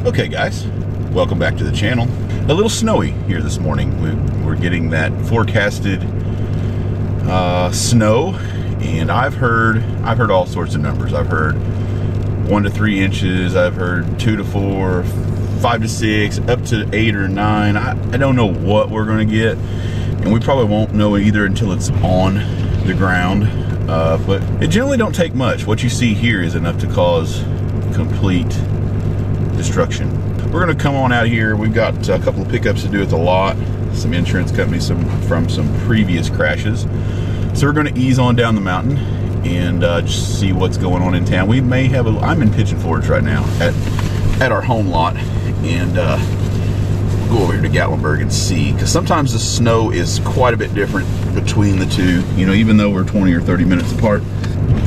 Okay guys, welcome back to the channel. A little snowy here this morning. We're getting that forecasted snow, and I've heard all sorts of numbers. I've heard 1 to 3 inches, I've heard 2 to 4, 5 to 6, up to 8 or 9. I don't know what we're gonna get, and we probably won't know either until it's on the ground. But it generally don't take much. What you see here is enough to cause complete destruction. We're gonna come on out here. We've got a couple of pickups to do at the lot, some insurance companies from some previous crashes. So we're gonna ease on down the mountain and just see what's going on in town. We may have I'm in Pigeon Forge right now at our home lot, and we'll go over here to Gatlinburg and see, because sometimes the snow is quite a bit different between the two. You know, even though we're 20 or 30 minutes apart,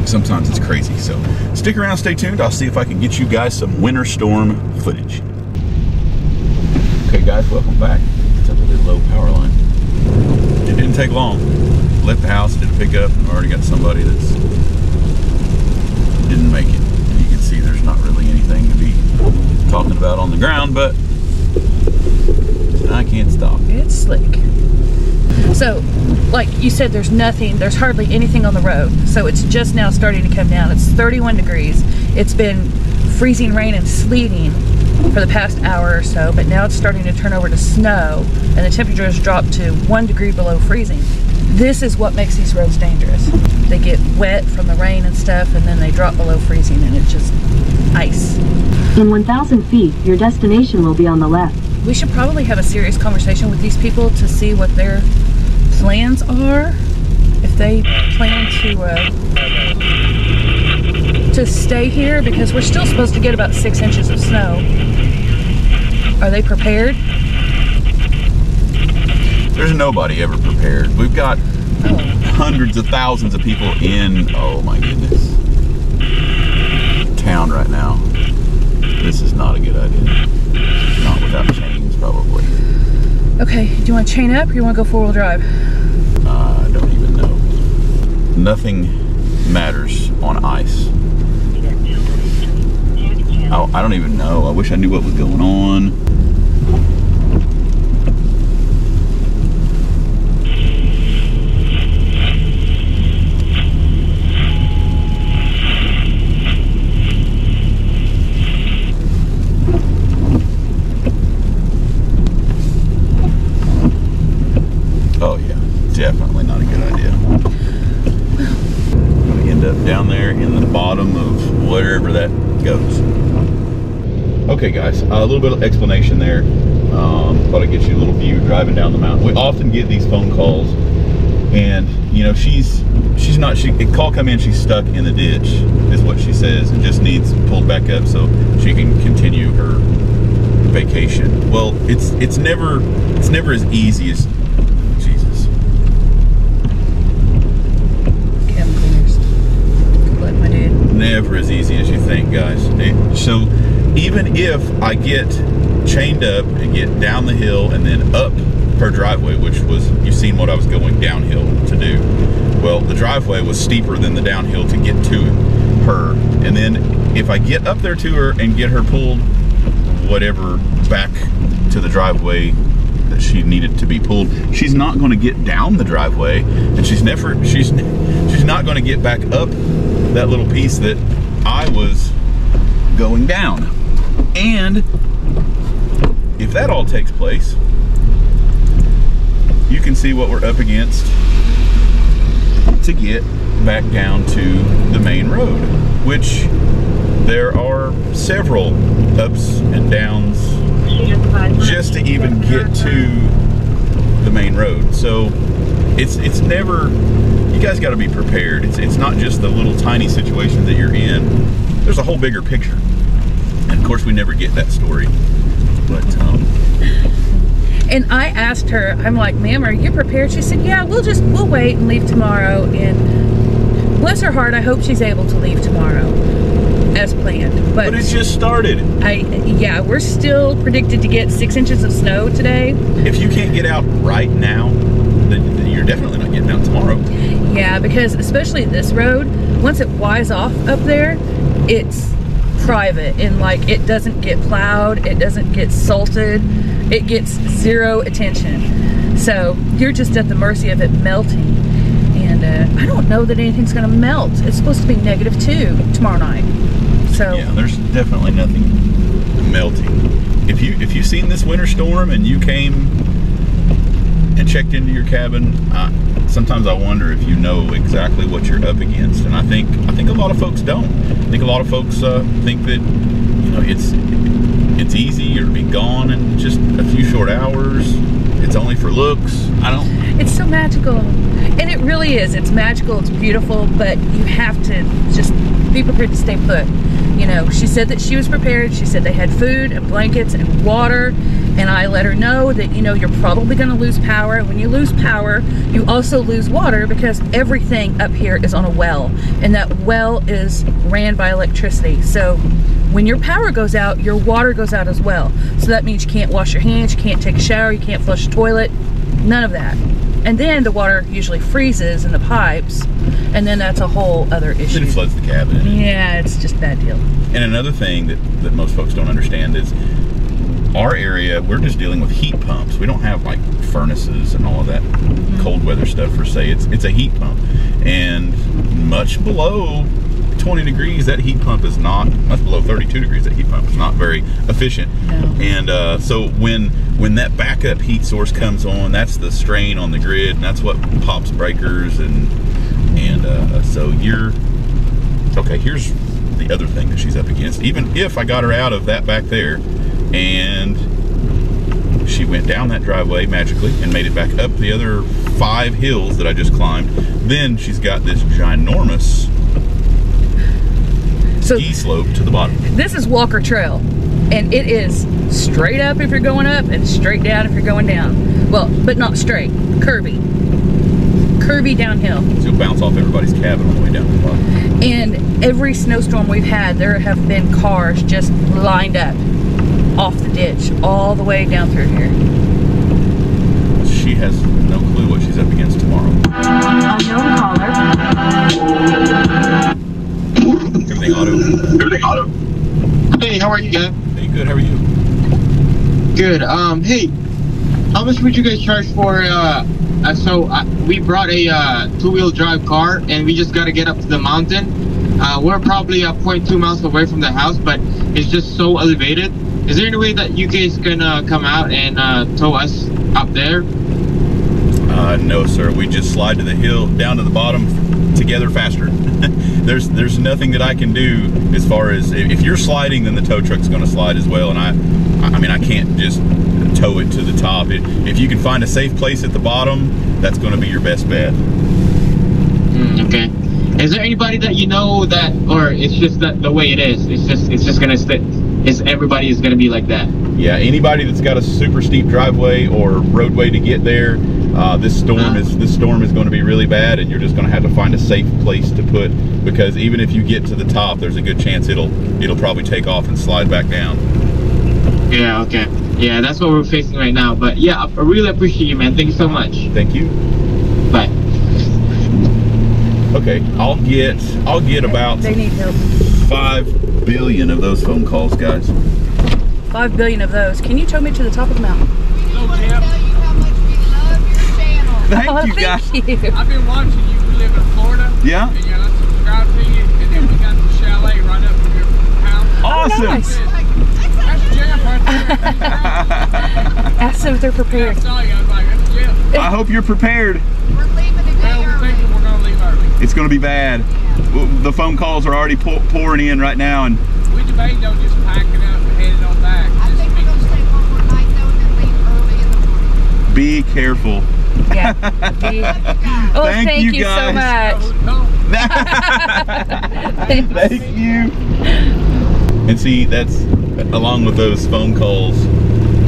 sometimes it's crazy. So stick around, stay tuned. I'll see if I can get you guys some winter storm footage. Okay guys, welcome back. It's up with the low power line. It didn't take long. Left the house, did a pickup, and already got somebody that's didn't make it. And you can see there's not really anything to be talking about on the ground, but I can't stop. It's slick. So, like you said, there's hardly anything on the road. So it's just now starting to come down. It's 31 degrees. It's been freezing rain and sleeting for the past hour or so, but now it's starting to turn over to snow, and the temperature has dropped to 1 degree below freezing. This is what makes these roads dangerous. They get wet from the rain and stuff, and then they drop below freezing, and it's just ice. In 1,000 feet, your destination will be on the left. We should probably have a serious conversation with these people to see what their plans are. If they plan to stay here, because we're still supposed to get about 6 inches of snow. Are they prepared? There's nobody ever prepared. We've got hundreds of thousands of people in, oh my goodness, town right now. This is not a good idea. Not without chains, probably. Okay, do you want to chain up or you want to go 4-wheel drive? I don't even know. Nothing matters on ice. I don't even know. I wish I knew what was going on. Oh yeah, definitely not a good idea. I'm gonna end up down there in the bottom of wherever that goes. Okay guys, a little bit of explanation there. Thought I'd get you a little view driving down the mountain. We often get these phone calls, and you know, call come in, she's stuck in the ditch, is what she says, and just needs pulled back up so she can continue her vacation. Well, it's never as easy as Jesus. Chem cleaners. Good luck, my dude. Never as easy as you think, guys. So even if I get chained up and get down the hill and then up her driveway, which was, you've seen what I was going downhill to do. Well, the driveway was steeper than the downhill to get to her. And then if I get up there to her and get her pulled, whatever, back to the driveway that she needed to be pulled, she's not going to get down the driveway, and she's not going to get back up that little piece that I was going down. And if that all takes place, you can see what we're up against to get back down to the main road, which there are several ups and downs just to even get to the main road. So it's never, you guys got to be prepared. It's not just the little tiny situation that you're in. There's a whole bigger picture, and of course we never get that story. But and I asked her, I'm like, ma'am, are you prepared? She said, yeah, we'll wait and leave tomorrow. And bless her heart, I hope she's able to leave tomorrow as planned. But it just started. Yeah, we're still predicted to get 6 inches of snow today. If you can't get out right now, then you're definitely not getting out tomorrow. Yeah, because especially this road, once it flies off up there, it's private, and like it doesn't get plowed, it doesn't get salted, it gets zero attention. So you're just at the mercy of it melting. And I don't know that anything's gonna melt. It's supposed to be -2 tomorrow night. So yeah, there's definitely nothing melting. If you've seen this winter storm and you came and checked into your cabin, sometimes I wonder if you know exactly what you're up against. And I think a lot of folks don't. I think a lot of folks think that, you know, it's easy or to be gone in just a few short hours. It's only for looks. It's so magical. And it really is. It's magical, it's beautiful, but you have to just be prepared to stay put. You know, she said that she was prepared. She said they had food and blankets and water. And I let her know that, you know, you're probably going to lose power. And when you lose power, you also lose water, because everything up here is on a well. And that well is ran by electricity. So when your power goes out, your water goes out as well. So that means you can't wash your hands, you can't take a shower, you can't flush the toilet, none of that. And then the water usually freezes in the pipes, and then that's a whole other issue. Then it floods the cabin. Yeah, it's just a bad deal. And another thing that most folks don't understand is our area, we're just dealing with heat pumps. We don't have like furnaces and all of that cold weather stuff per se. It's a heat pump. And much below 20 degrees, that heat pump is not, much below 32 degrees, that heat pump is not very efficient. No. And so when that backup heat source comes on, that's the strain on the grid, and that's what pops breakers. And so okay, here's the other thing that she's up against. Even if I got her out of that back there and she went down that driveway magically and made it back up the other 5 hills that I just climbed, then she's got this ginormous ski slope to the bottom. This is Walker Trail, and it is straight up if you're going up and straight down if you're going down. Well, but not straight, curvy downhill. So you'll bounce off everybody's cabin on the way down to the bottom. And every snowstorm we've had, there have been cars just lined up off the ditch all the way down through here. She has no clue what she's up against tomorrow. Unknown caller. Everything auto. Hey, how are you guys? Hey, good. How are you? Good. Hey, how much would you guys charge for? We brought a 2-wheel drive car, and we just got to get up to the mountain. We're probably 0.2 miles away from the house, but it's just so elevated. Is there any way that you guys can come out and tow us up there? No, sir. We just slide to the hill, down to the bottom, together faster. There's nothing that I can do as far as, if you're sliding, then the tow truck's going to slide as well. And I mean, I can't just tow it to the top. If you can find a safe place at the bottom, that's going to be your best bet. Okay. Is there anybody that you know that, or it's just that the way it is? It's just going to stay. Everybody is going to be like that? Yeah, anybody that's got a super steep driveway or roadway to get there, this storm is going to be really bad, and you're just going to have to find a safe place to put, because even if you get to the top, there's a good chance it'll probably take off and slide back down. Yeah, okay. Yeah, that's what we're facing right now. But yeah, I really appreciate you, man. Thank you so much. Thank you. Bye. Okay, I'll get about They need help. 5 billion of those phone calls, guys. 5 billion of those. Can you tow me to the top of the mountain? I want to tell you how much we love your channel. Thank you, guys. Thank you. I've been watching you. We live in Florida. Yeah. And I subscribe to you. And then we got the chalet right up from your house. Awesome. Nice. That's Jeff right there. Ask them if they're prepared. I saw you. I was like, that's Jeff. I hope you're prepared. We're leaving a day early. We're thinking we're going to leave early. It's going to be bad. The phone calls are already pouring in right now, and We debated on just packing up and heading on back. I think we're going to stay one more night though and then leave early in the morning. be careful. Yeah. Oh, thank you so guys. much. Thank you. And see, that's along with those phone calls,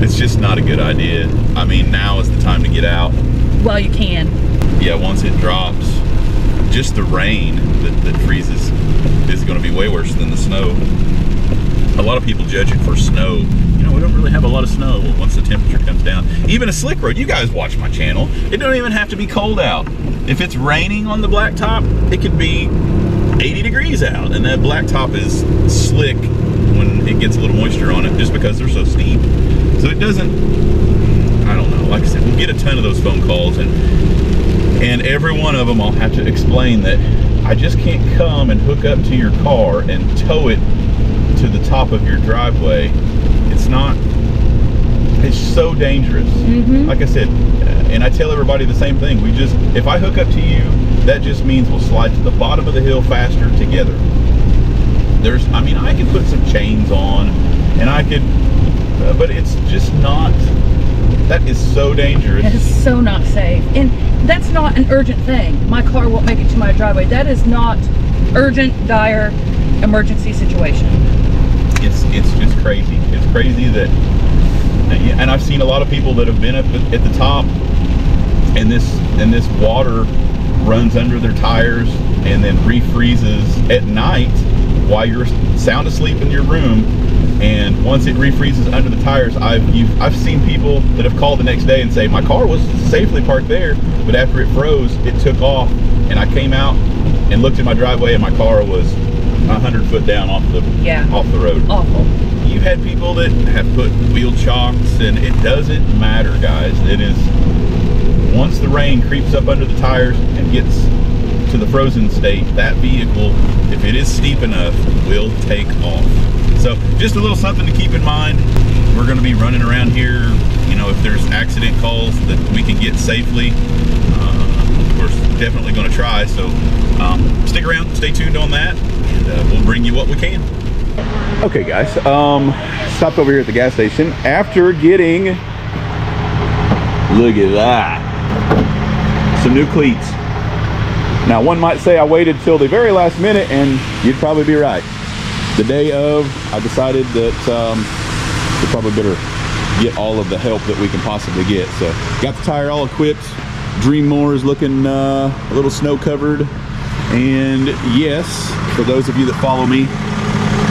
it's just not a good idea. I mean, now is the time to get out. Well, you can. Yeah, once it drops, just the rain that freezes is going to be way worse than the snow. A lot of people judge it for snow. You know, we don't really have a lot of snow once the temperature comes down. Even a slick road, you guys watch my channel, it don't even have to be cold out. If it's raining on the blacktop, it could be 80 degrees out, and that blacktop is slick when it gets a little moisture on it, just because they're so steep. So it doesn't, I don't know, like I said, we'll get a ton of those phone calls, and every one of them I'll have to explain that I just can't come and hook up to your car and tow it to the top of your driveway. It's so dangerous. Like I said, and I tell everybody the same thing. If I hook up to you, that just means we'll slide to the bottom of the hill faster together. I mean, I can put some chains on, and I could, but it's just not, that is so dangerous. That is so not safe. And that's not an urgent thing. My car won't make it to my driveway. That is not urgent, dire, emergency situation. It's just crazy. It's crazy that, and I've seen a lot of people that have been up at the top, and this water runs under their tires and then refreezes at night while you're sound asleep in your room. And once it refreezes under the tires, I've seen people that have called the next day and say, my car was safely parked there, but after it froze, it took off, and I came out and looked at my driveway, and my car was 100 foot down off the road. Awful. You've had people that have put wheel chocks, and it doesn't matter, guys. It is, once the rain creeps up under the tires and gets to the frozen state, that vehicle, if it is steep enough, will take off. So just a little something to keep in mind. We're going to be running around here, you know, if there's accident calls that we can get safely, we're definitely going to try. So stick around, stay tuned on that, and we'll bring you what we can. Okay guys, stopped over here at the gas station after getting, look at that, some new cleats. Now one might say I waited till the very last minute, and you'd probably be right. The day of, I decided that we probably better get all of the help that we can possibly get. So got the tire all equipped. Dream More is looking a little snow covered, and yes, for those of you that follow me,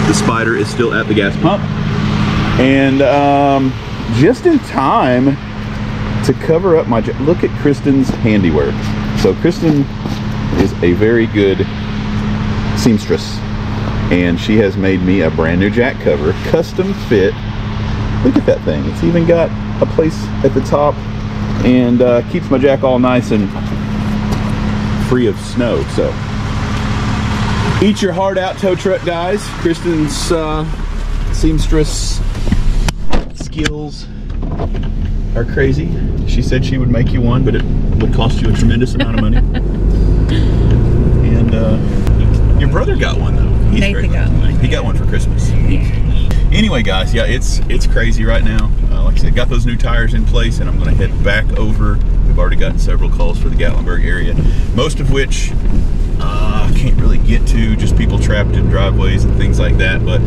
the Spider is still at the gas pump, and just in time to cover up my, look at Kristen's handiwork. So Kristen is a very good seamstress, and she has made me a brand new jack cover, custom fit. Look at that thing. It's even got a place at the top, and keeps my jack all nice and free of snow. So eat your heart out, tow truck guys. Kristen's seamstress skills are crazy. She said she would make you one, but it would cost you a tremendous amount of money. And your brother got one though. He's Nathan got one. He got one for Christmas. Yeah. Anyway guys, yeah, it's crazy right now. Like I said, got those new tires in place, and I'm going to head back over. We've already gotten several calls for the Gatlinburg area, most of which I can't really get to, just people trapped in driveways and things like that, but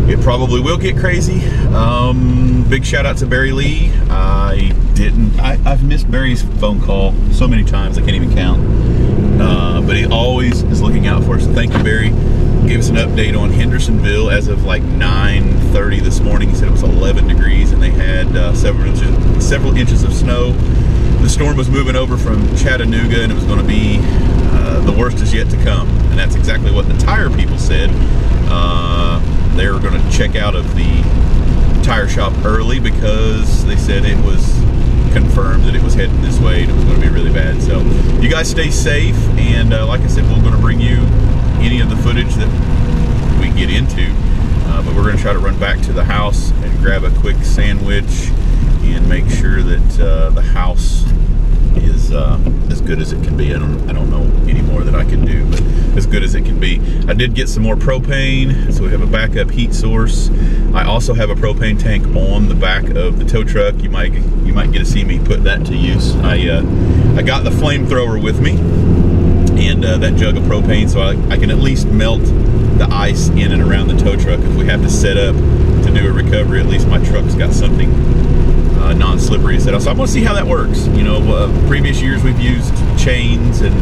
it probably will get crazy. Big shout out to Barry Lee. I've missed Barry's phone call so many times I can't even count, but he always is looking out for us. So thank you, Barry. Gave us an update on Hendersonville as of like 9:30 this morning. He said it was 11 degrees and they had several inches of snow. The storm was moving over from Chattanooga, and it was going to be the worst is yet to come, and that's exactly what the tire people said. They were going to check out of the tire shop early because they said it was confirmed that it was heading this way and it was going to be really bad. So you guys stay safe, and like I said, we're going to bring you any of the footage that we get into, but we're going to try to run back to the house and grab a quick sandwich and make sure that the house is as good as it can be. I don't know any more that I can do, but as good as it can be. I did get some more propane, so we have a backup heat source. I also have a propane tank on the back of the tow truck. You might get to see me put that to use. I got the flamethrower with me, and that jug of propane, so I can at least melt the ice in and around the tow truck if we have to set up to do a recovery. At least my truck's got something non-slippery to set up. So I'm going to see how that works. You know, previous years we've used chains and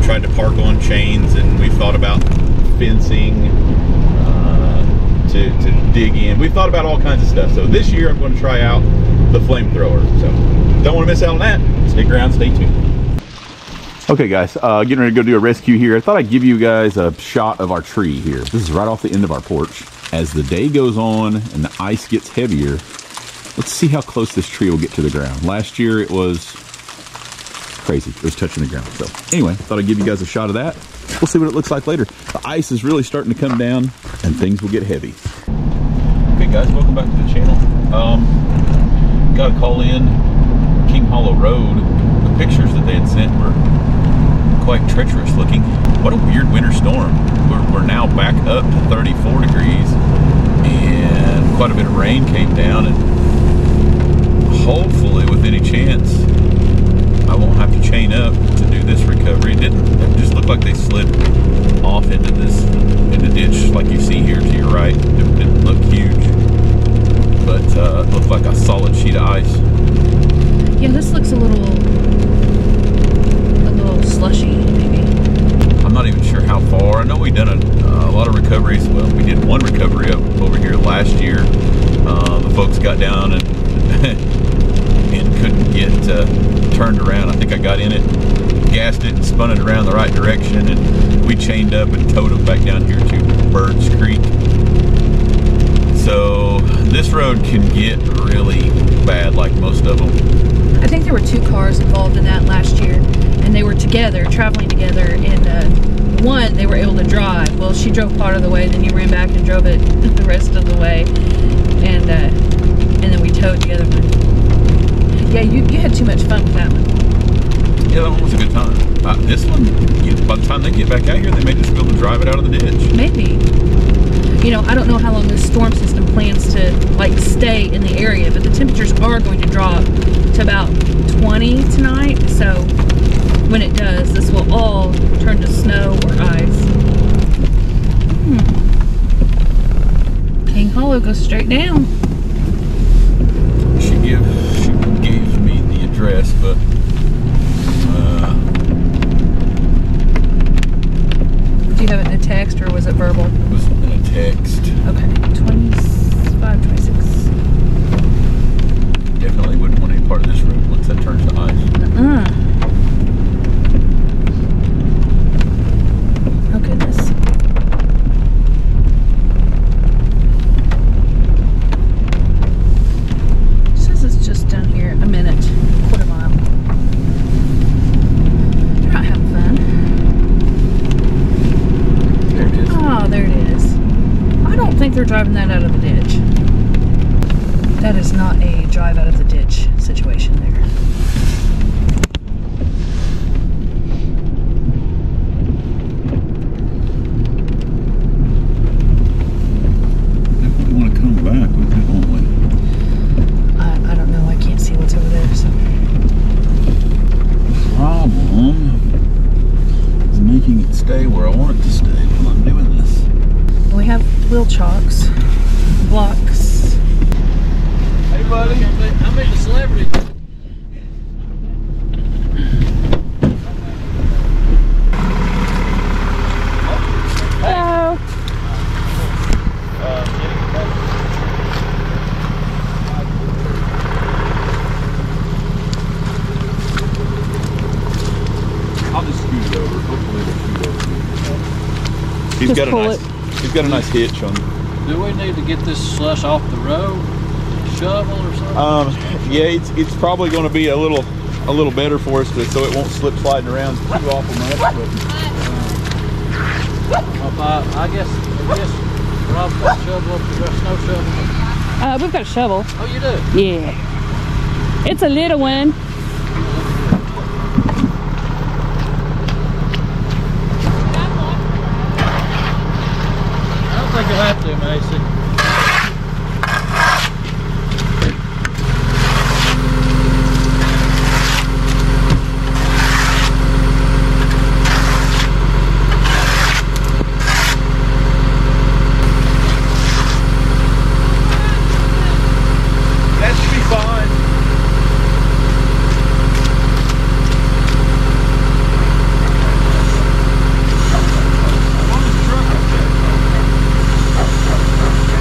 tried to park on chains, and we've thought about fencing to dig in. We've thought about all kinds of stuff. So this year I'm going to try out the flamethrower. So don't want to miss out on that. Stick around, stay tuned. Okay guys, getting ready to go do a rescue here. I thought I'd give you guys a shot of our tree here. This is right off the end of our porch. As the day goes on and the ice gets heavier, let's see how close this tree will get to the ground. Last year it was crazy. It was touching the ground. So anyway, thought I'd give you guys a shot of that. We'll see what it looks like later. The ice is really starting to come down and things will get heavy. Okay guys, welcome back to the channel. Got a call in King Hollow Road. The pictures that they had sent were quite treacherous looking. What a weird winter storm. We're now back up to 34 degrees and quite a bit of rain came down, and hopefully with any chance I won't have to chain up to do this recovery. It just looked like they slid off into the ditch like you see here to your right. It didn't look huge, but it looked like a solid sheet of ice. Yeah, this looks a little slushy, maybe. I'm not even sure how far. I know we've done a lot of recoveries. Well, we did one recovery up over here last year. The folks got down and couldn't get turned around. I think I got in it, gassed it, and spun it around the right direction, and we chained up and towed them back down here to Birds Creek. So this road can get really bad, like most of them. I think there were 2 cars involved in that last year, and they were together, traveling together, and one, they were able to drive. Well, she drove part of the way, then you ran back and drove it the rest of the way, and then we towed the other one. Yeah, you had too much fun with that one. Yeah, that one was a good time. This one, by the time they get back out here, they may just be able to drive it out of the ditch. Maybe. You know, I don't know how long this storm system plans to, like, stay in the area, but the temperatures are going to drop to about 20 tonight, so when it does, this will all turn to snow or ice. King Hollow goes straight down. She gave me the address, but do you have it in a text or was it verbal? It was in a text. Okay, 25, 26. Definitely wouldn't want any part of this road once that turns to ice. Oh goodness. It says it's just down here a minute, quarter mile. They're not having fun. There it is. Oh, there it is. I don't think they're driving that out of the ditch. That is not a drive out of the ditch situation there. Definitely want to come back with it, won't we? I don't know. I can't see what's over there. So. The problem is making it stay where I want it to stay while I'm doing this. We have wheel chocks, blocks. Hey, buddy. I made a celebrity. Hello. I'll just scoot it over. Hopefully it'll scoot over. Just pull it. He's got a nice hitch on. Do we need to get this slush off the road? Shovel or something? Yeah, it's probably going to be a little better for us so it won't slip sliding around too awful much. But I guess Rob's got a shovel up there, snow shovel. We've got a shovel. Oh, you do? Yeah. It's a little one. I don't think you'll have to, Macy. that should be fine. As long as the truck is okay.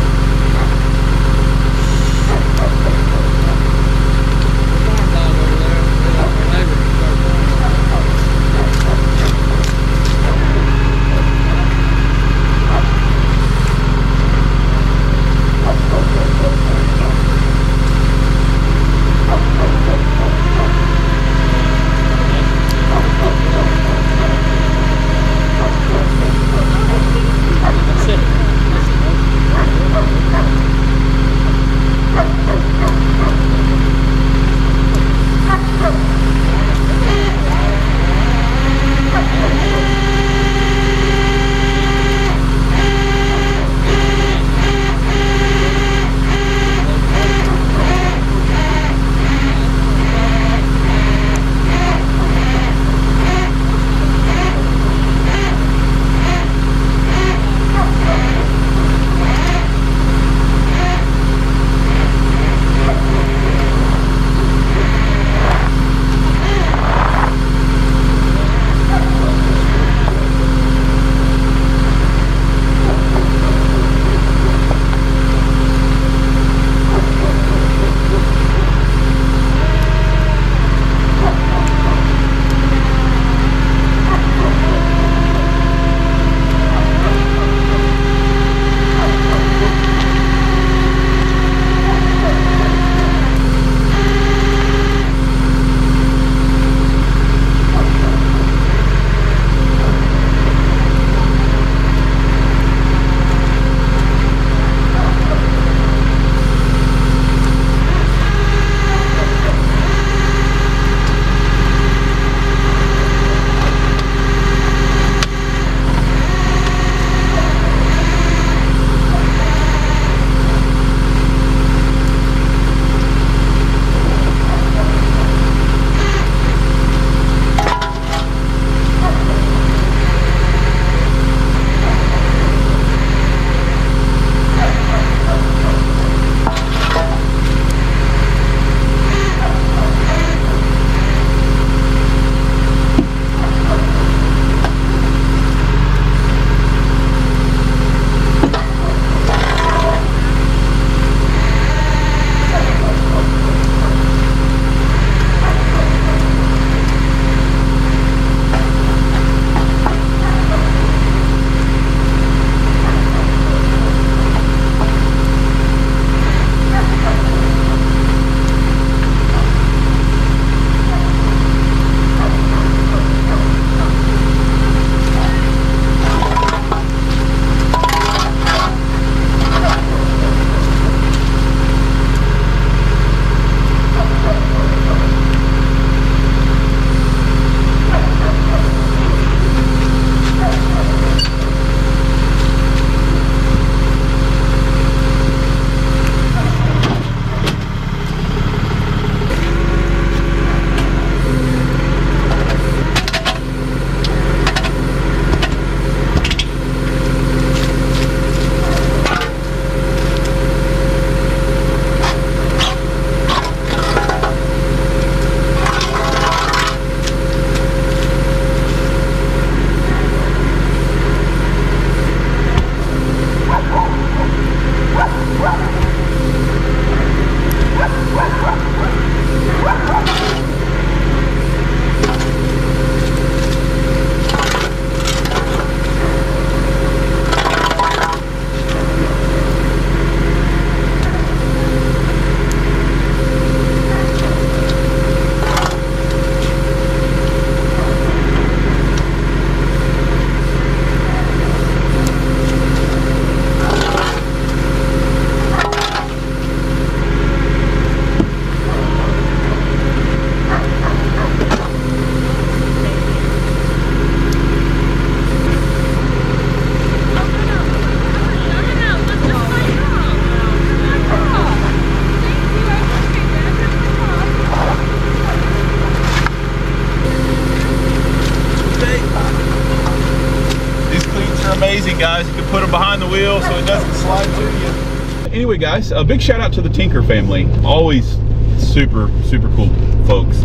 put them behind the wheel so it doesn't slide to you. Anyway, guys, a big shout out to the Tinker family. Always super cool folks.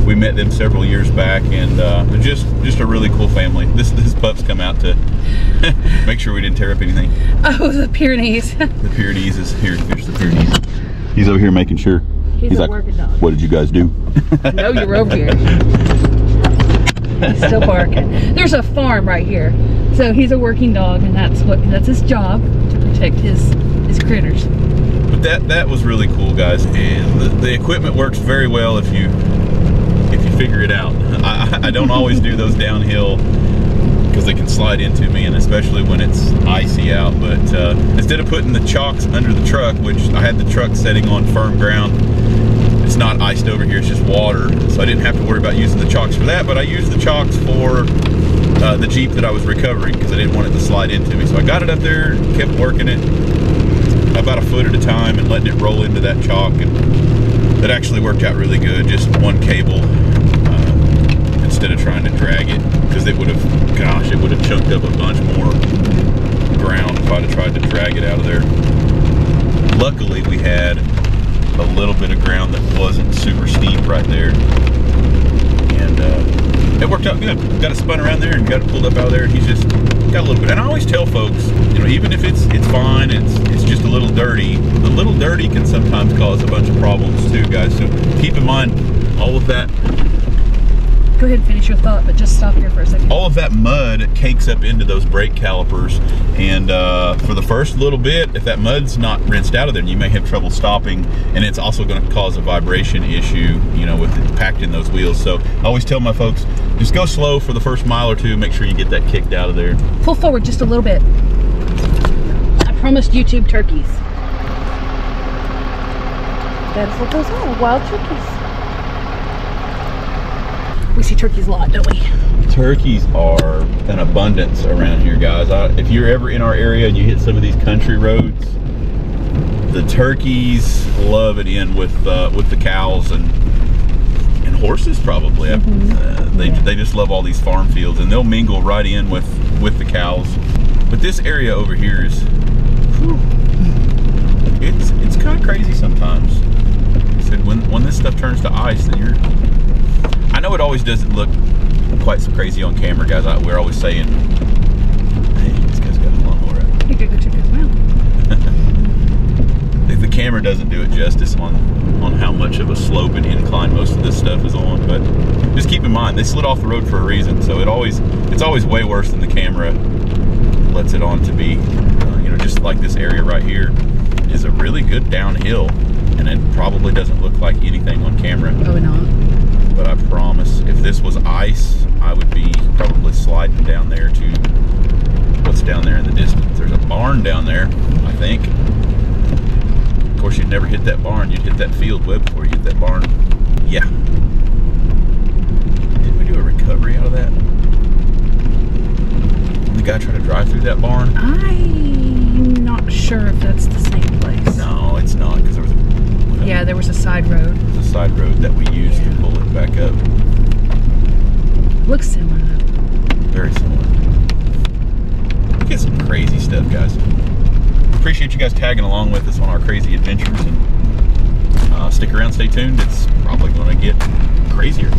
We met them several years back, and they're just a really cool family. This pup's come out to make sure we didn't tear up anything. Oh, the Pyrenees. The Pyrenees is here. Here's the Pyrenees. He's over here making sure. He's a like, working dog. what did you guys do? No, you're over here. He's still barking. There's a farm right here, so he's a working dog, and that's his job, to protect his critters. But that was really cool, guys, and the equipment works very well if you figure it out. I don't always do those downhill because they can slide into me, and especially when it's icy out. But instead of putting the chocks under the truck, which I had the truck setting on firm ground, it's not iced over here, it's just water, so I didn't have to worry about using the chocks for that. But I used the chocks for the Jeep that I was recovering because I didn't want it to slide into me. So I got it up there, kept working it about a foot at a time and letting it roll into that chalk, and that actually worked out really good. Just one cable instead of trying to drag it, because it would have chunked up a bunch more ground if I'd have tried to drag it out of there. Luckily, we had a little bit of ground that wasn't super steep right there, and it worked out good. Got it spun around there and got it pulled up out of there, and he's just got a little bit. And I always tell folks, you know, even if it's fine, it's just a little dirty, the little dirty can sometimes cause a bunch of problems too, guys. So keep in mind all of that. Go ahead and finish your thought, but just stop here for a second. All of that mud cakes up into those brake calipers, and for the first little bit, if that mud's not rinsed out of there, you may have trouble stopping, and it's also going to cause a vibration issue, you know, with it packed in those wheels. So I always tell my folks, just go slow for the first mile or two, make sure you get that kicked out of there. Pull forward just a little bit. I promised YouTube turkeys. That is what those are, wild turkeys. We see turkeys a lot, don't we? Turkeys are an abundance around here, guys. If you're ever in our area and you hit some of these country roads, the turkeys love it in with the cows and horses probably. They just love all these farm fields, and they'll mingle right in with the cows. But this area over here is, it's kind of crazy sometimes. Like I said, when this stuff turns to ice, then I know it always doesn't look quite so crazy on camera, guys. We're always saying, hey, this guy's got a lawnmower out. You could go check his mouth. The camera doesn't do it justice on how much of a slope and incline most of this stuff is on, but just keep in mind, they slid off the road for a reason, so it's always way worse than the camera lets it on to be. You know, just like this area right here is a really good downhill, and it probably doesn't look like anything on camera. Oh, no. But I promise, if this was ice, I would be probably sliding down there to what's down there in the distance. There's a barn down there, I think. Of course, you'd never hit that barn. You'd hit that field way before you hit that barn. Yeah. Didn't we do a recovery out of that? Did the guy try to drive through that barn? I'm not sure if that's the same place. No, it's not, because there was yeah, there was a side road. There's a side road that we used to pull it back up. Looks similar. Very similar. We get some crazy stuff, guys. Appreciate you guys tagging along with us on our crazy adventures, and stick around, stay tuned. It's probably going to get crazier.